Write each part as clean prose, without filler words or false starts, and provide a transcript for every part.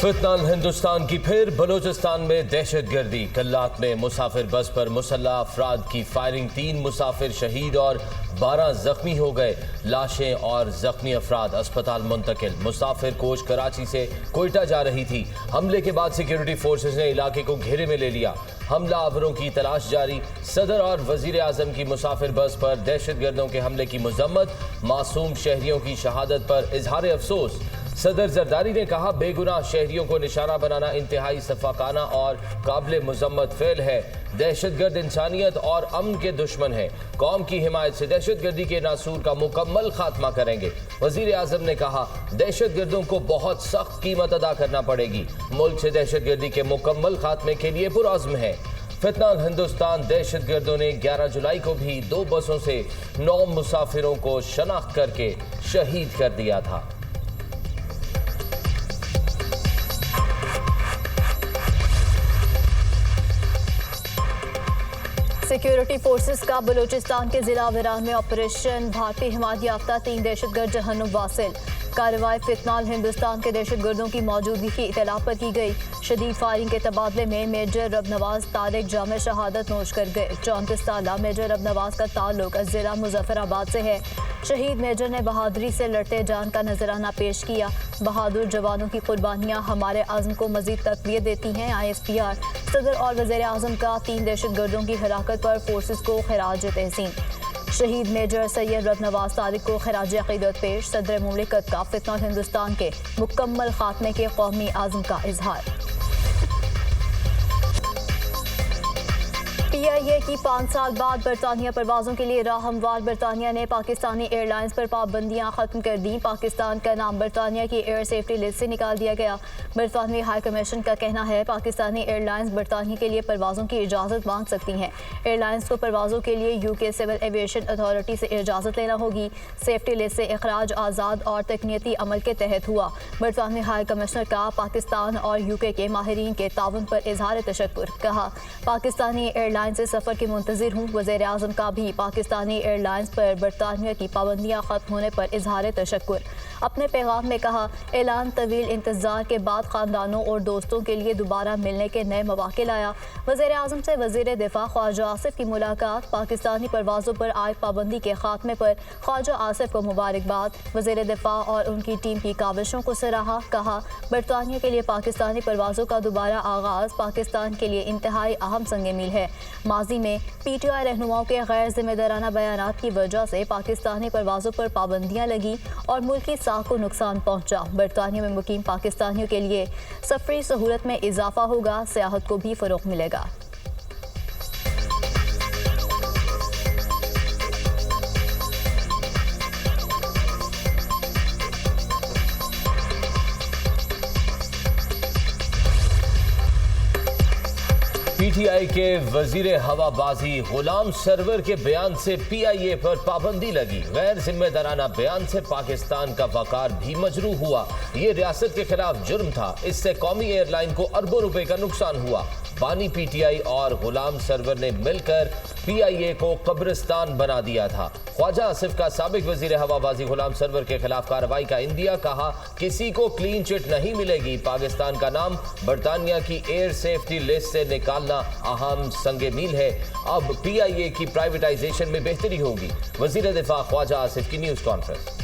फितनाल हिंदुस्तान की फिर बलोचिस्तान में दहशतगर्दी। कल्लात में मुसाफिर बस पर मुसल्लह अफराद की फायरिंग, 3 मुसाफिर शहीद और 12 जख्मी हो गए। लाशें और जख्मी अफराद अस्पताल मुंतकिल। मुसाफिर कोच कराची से कोयटा जा रही थी। हमले के बाद सिक्योरिटी फोर्सेज ने इलाके को घेरे में ले लिया। हमला आवरों की तलाश जारी। सदर और वजीर आजम की मुसाफिर बस पर दहशतगर्दों के हमले की मजम्मत। मासूम शहरियों की शहादत पर इजहार अफसोस। सदर जरदारी ने कहा, बेगुनाह शहरियों को निशाना बनाना इंतहाई सफाकाना और काबिल मजम्मत फेल है। दहशतगर्द इंसानियत और अमन के दुश्मन है। कौम की हिमायत से दहशतगर्दी के नासूर का मुकम्मल खात्मा करेंगे। वजीर आजम ने कहा, दहशतगर्दों को बहुत सख्त कीमत अदा करना पड़ेगी। मुल्क से दहशतगर्दी के मुकम्मल खात्मे के लिए पुरअज़्म है। फितनाल हिंदुस्तान दहशतगर्दों ने 11 जुलाई को भी 2 बसों से 9 मुसाफिरों को शनाख्त करके शहीद कर दिया था। सिक्योरिटी फोर्सेस का बलूचिस्तान के जिला विरान में ऑपरेशन। भारतीय हिमायत याफ्ता 3 दहशतगर्द जहन्नुम वासिल। कार्रवाई फितनाल हिंदुस्तान के दहशतगर्दों की मौजूदगी की इतला पर की गई। शदीद फायरिंग के तबादले में मेजर रबनवाज तारिक जामे शहादत नोश कर गए। 34 साला मेजर रबनवाज का ताल्लुक जिला मुजफ्फराबाद से है। शहीद मेजर ने बहादुरी से लड़ते जान का नजराना पेश किया। बहादुर जवानों की कुर्बानियां हमारे आज़म को मजीद तक़वियत देती हैं। ISPR सदर और वज़ीर आज़म का 3 दहशतगर्दों की हिलाकत पर फोर्सेस को खिराज तहसीन। शहीद मेजर सैयद रबनवाज तारिक को खिराज अक़ीदत पेश। सदर मुमलिकत का फितनाल हिंदुस्तान के मुकम्मल खात्मे के कौमी आज़म का इजहार। PIA की 5 साल बाद बरतानिया परवाज़ों के लिए राह हमवार। बरतानिया ने पाकिस्तानी एयरलाइंस पर पाबंदियां ख़त्म कर दी। पाकिस्तान का नाम बरतानिया की एयर सेफ्टी लिस्ट से निकाल दिया गया। बरतानवी हाई कमीशन का कहना है, पाकिस्तानी एयरलाइंस बरतानिया के लिए परवाज़ों की इजाज़त मांग सकती हैं। एयरलाइंस को परवाज़ों के लिए UK सिविल एविएशन अथॉरिटी से इजाज़त लेना होगी। सेफ्टी लिस्ट से इखराज आज़ाद और तकनीती अमल के तहत हुआ। बरतानवी हाई कमिश्नर का पाकिस्तान और UK के माहिरीन के ताउन पर इजहार तशक्कुर। कहा, पाकिस्तानी एयरलाइंस से सफ़र के मुंतज़िर हूँ। वज़ीर आज़म का भी पाकिस्तानी एयरलाइंस पर बरतानिया की पाबंदियाँ ख़त्म होने पर इजहार तशक्कुर। अपने पैगाम में कहा, ऐलान तवील इंतज़ार के बाद ख़ानदानों और दोस्तों के लिए दोबारा मिलने के नए मौक़े लाया। वज़ीर आज़म से वज़ीर दिफ़ा ख्वाजा आसिफ की मुलाकात। पाकिस्तानी परवाज़ों पर आयद पाबंदी के खात्मे पर ख्वाजा आसिफ को मुबारकबाद। वज़ीर दिफ़ा और उनकी टीम की काविशों को सराहा। कहा, बरतानिया के लिए पाकिस्तानी परवाज़ों का दोबारा आगाज़ पाकिस्तान के लिए इंतहाई अहम संग मील है। माजी में PTI रहनुमाओं के गैर जिम्मेदाराना बयानात की वजह से पाकिस्तानी परवाज़ों पर पाबंदियाँ लगी और मुल्की साख को नुकसान पहुँचा। बरतानिया में मुकीम पाकिस्तानियों के लिए सफरी सहूलत में इजाफा होगा, सियाहत को भी फ़रोग़ मिलेगा। PTI के वजीर हवाबाजी गुलाम सरवर के बयान से PIA पर पाबंदी लगी। गैर जिम्मेदाराना बयान से पाकिस्तान का वकार भी मजरूह हुआ। ये रियासत के खिलाफ जुर्म था। इससे कौमी एयरलाइन को अरबों रुपए का नुकसान हुआ। बानी PTI और गुलाम सरवर ने मिलकर PIA को कब्रिस्तान बना दिया था। ख्वाजा आसिफ का साबिक वजीर हवाबाजी गुलाम सरवर के खिलाफ कार्रवाई का इंदिया। कहा, किसी को क्लीन चिट नहीं मिलेगी। पाकिस्तान का नाम बरतानिया की एयर सेफ्टी लिस्ट से निकालना अहम संगे मील है। अब PIA की प्राइवेटाइजेशन में बेहतरी होगी। वजीर दिफा ख्वाजा आसिफ की न्यूज कॉन्फ्रेंस।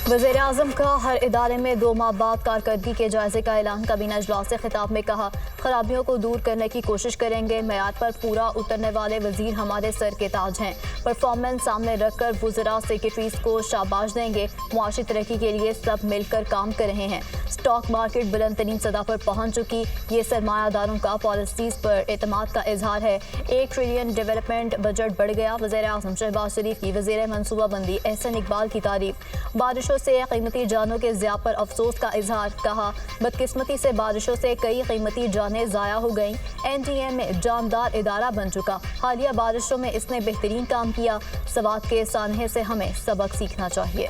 वज़ीर आज़म का हर इदारे में 2 माह बाद कारकर्दगी के जायजे का ऐलान। काबीना इजलास से खिताब में कहा, खराबियों को दूर करने की कोशिश करेंगे। मैयार पर पूरा उतरने वाले वजीर हमारे सर के ताज हैं। परफॉर्मेंस सामने रखकर वज़रा सेक्रेटरीज को शाबाश देंगे। मुआशी तरक्की के लिए सब मिलकर काम कर रहे हैं। स्टॉक मार्केट बुलंद तरीन सतह पर पहुँच चुकी। ये सरमायादारों का पॉलिसीज़ पर एतमाद का इजहार है। 1 ट्रिलियन डेवलपमेंट बजट बढ़ गया। वज़ीर आज़म शहबाज शरीफ की वज़ीर मनसूबाबंदी एहसन इकबाल की तारीफ। बारिशों से कीमती जानों के ज़िया पर अफसोस का इजहार। कहा, बदकिस्मती से बारिशों से कई कीमती जानें ज़ाया हो गईं। NTM में जानदार इदारा बन चुका। हालिया बारिशों में इसने बेहतरीन काम किया। सवात के सानहे से हमें सबक सीखना चाहिए।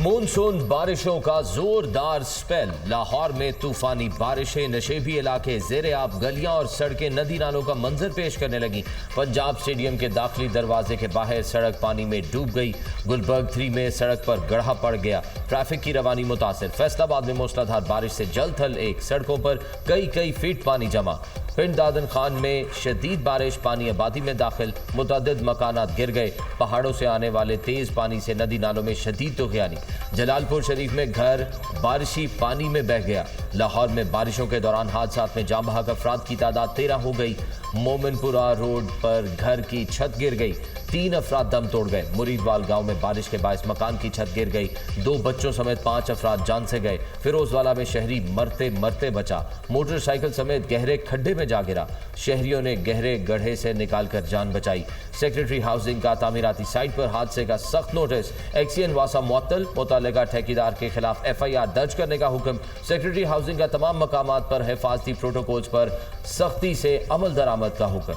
मानसून बारिशों का जोरदार स्पेल। लाहौर में तूफानी बारिशें, नशेबी इलाके ज़ेरे आब, गलियां और सड़कें नदी नालों का मंजर पेश करने लगी। पंजाब स्टेडियम के दाखिली दरवाजे के बाहर सड़क पानी में डूब गई। गुलबर्ग 3 में सड़क पर गड्ढा पड़ गया, ट्रैफिक की रवानी मुतासिर। फैसलाबाद में मूसलाधार बारिश से जल थल एक, सड़कों पर कई फीट पानी जमा। पिंड दादन खान में शदीद बारिश, पानी आबादी में दाखिल, मुतअद्दिद मकानात गिर गए। पहाड़ों से आने वाले तेज पानी से नदी नालों में शदीद तूफ़ानी। जलालपुर शरीफ में घर बारिशी पानी में बह गया। लाहौर में बारिशों के दौरान हादसात में जाँ बहक अफराद की तादाद 13 हो गई। मोमिनपुरा रोड पर घर की छत गिर गई, 3 अफराद दम तोड़ गए। मुरीदवाल गांव में बारिश के बायस मकान की छत गिर गई, 2 बच्चों समेत 5 अफराद जान से गए। फिरोजवाला में शहरी मरते मरते बचा, मोटरसाइकिल समेत गहरे खड्डे में जा गिरा। शहरियों ने गहरे गड्ढे से निकालकर जान बचाई। सेक्रेटरी हाउसिंग का तामीराती साइट पर हादसे का सख्त नोटिस, एक्सीएन वासा मुअत्तल, मुतल्लिका ठेकेदार के खिलाफ FIR दर्ज करने का हुक्म। सेक्रेटरी हाउसिंग का तमाम मकामात पर हिफाजती प्रोटोकॉल्स पर सख्ती से अमल दरामद का हुक्म।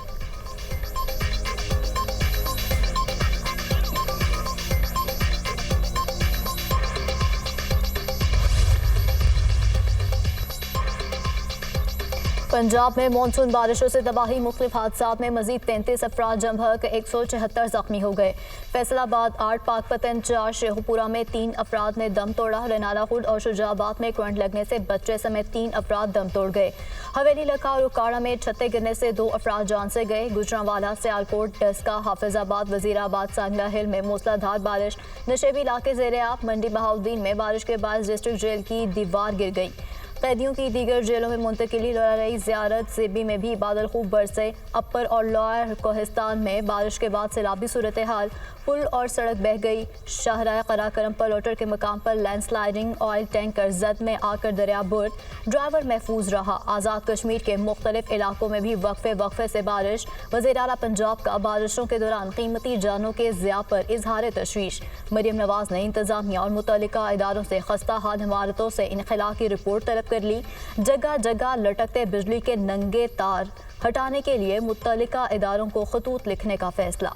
पंजाब में मानसून बारिशों से तबाही, मुख्तलिफ हादसात में मजीद 33 अफराद जम बहक, 174 जख्मी हो गए। फैसलाबाद 8, पाकपतन 4, शेखुपुरा में 3 अफराद ने दम तोड़ा। रनाला खुर्द और शुजाबाद में करंट लगने से बच्चे समेत 3 अफराद दम तोड़ गए। हवेली लखा और उकाड़ा में छत्ते गिरने से 2 अफराद जान से गए। गुजरांवाला, सियालकोट, डस्का, हाफिजाबाद, वजीराबाद, सांगला हिल में मूसलाधार बारिश। नशेबी इलाके ज़ेरे आब, मंडी बहाउद्दीन में बारिश के बाद डिस्ट्रिक्ट जेल की दीवार गिर गई। कैदियों की दीगर जेलों में मुंतकिली रही ज़ियारत। ज़ेबी में भी बादल खूब बरसे। अपर और लोअर कोहिस्तान में बारिश के बाद सैलाबी सूरत हाल, पुल और सड़क बह गई। शाहराह कराकरम पर लोटर के मकाम पर लैंडस्लाइडिंग, ऑयल टैंकर जद में आकर दरिया बुर्द, ड्राइवर महफूज रहा। आज़ाद कश्मीर के मुख्तलिफ इलाकों में भी वक्फे से बारिश। वज़ीर आला पंजाब का बारिशों के दौरान कीमती जानों के ज़िया पर इजहार तशवीश। मरियम नवाज ने इंतजामिया और मुतल्लिका इदारों से खस्ता हाल इमारतों से इनखला की रिपोर्ट तलब कर ली। जगह जगह लटकते बिजली के नंगे तार हटाने के लिए मुतल्लिका इदारों को खतूत लिखने का फैसला।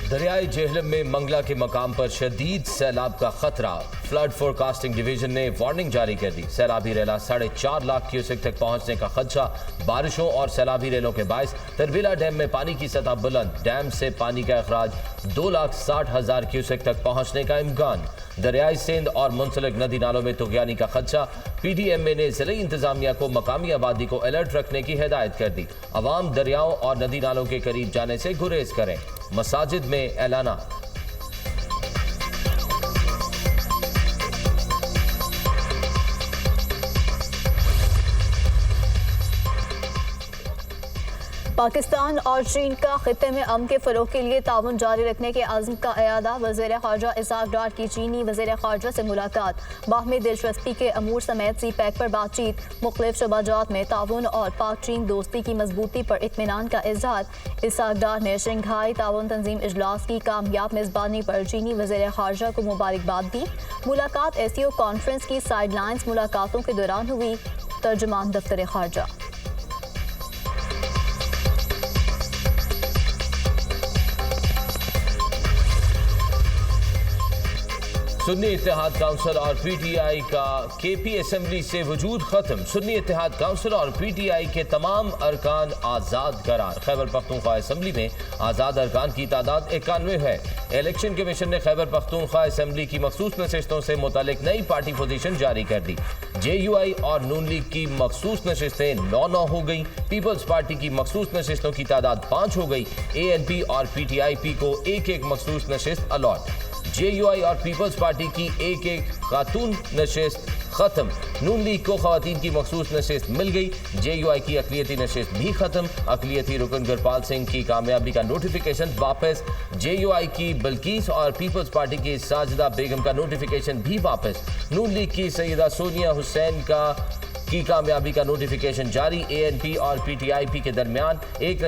दरियाई जेहलम में मंगला के मकाम पर शदीद सैलाब का खतरा। फ्लड फोरकास्टिंग डिवीजन ने वार्निंग जारी कर दी। सैलाबी रेला 4.5 लाख क्यूसेक तक पहुंचने का खदशा। बारिशों और सैलाबी रेलों के बायस तरबीला डैम में पानी की सतह बुलंद। डैम से पानी का अखराज 2,60,000 क्यूसेक तक पहुंचने का इम्कान। दरियाई सिंध और मुंसलिक नदी नालों में तुगयानी का खदशा। PDMA ने जिले इंतजामिया को मकामी आबादी को अलर्ट रखने की हिदायत कर दी। अवाम दरियाओं और नदी नालों के करीब जाने से गुरेज करें। मसाजिद में ऐलाना। पाकिस्तान और चीन का खित्ते में अमन के फ़रोग़ के लिए ताउन जारी रखने के अज़्म का इरादा। वज़ीर ख़ारजा इसहाक़ डार की चीनी वज़ीर ख़ारजा से मुलाकात। बाहमी दिलचस्पी के अमूर समेत CPEC पर बातचीत। मुख्तलिफ शबाजात में ताउन और पाक चीन दोस्ती की मजबूती पर इत्मीनान का इजहार। इसहाक़ डार ने शंघाई ताउन तंजीम इजलास की कामयाब मेज़बानी पर चीनी वज़ीर ख़ारजा को मुबारकबाद दी। मुलाकात SCO कॉन्फ्रेंस की साइडलाइंस मुलाकातों के दौरान हुई। तर्जुमान दफ्तर ख़ारजा। सुन्नी इत्तेहाद काउंसिल और PTI का KP असेंबली से वजूद खत्म। सुन्नी इत्तेहाद काउंसिल और PTI के तमाम अरकान आज़ाद करार। खैबर पख्तूनख्वा असेंबली में आज़ाद अरकान की तादाद 91 है। इलेक्शन कमीशन ने खैबर पख्तूनख्वा असेंबली की मखसूस नशिस्तों से मुतालिक नई पार्टी पोजीशन जारी कर दी। JUI और नून लीग की मखसूस नशिस्तें 9-9 हो गई। पीपल्स पार्टी की मखसूस नशिस्तों की तादाद 5 हो गई। ANP और PTIP को एक मखसूस नशिस्त अलॉट। JUI और पीपल्स पार्टी की एक खातून नशिस्त खत्म। नून लीग को खवातीन की मखसूस नशिस्त मिल गई। JUI की अक़लियती नशिस्त भी खत्म। अक़लियती रुकन गुरपाल सिंह की कामयाबी का नोटिफिकेशन वापस। JUI की बल्कीस और पीपल्स पार्टी की साजिदा बेगम का नोटिफिकेशन भी वापस। नून लीग की सैयदा सोनिया हुसैन की कामयाबी का नोटिफिकेशन जारी। ANP और PTIP के दरमियान एक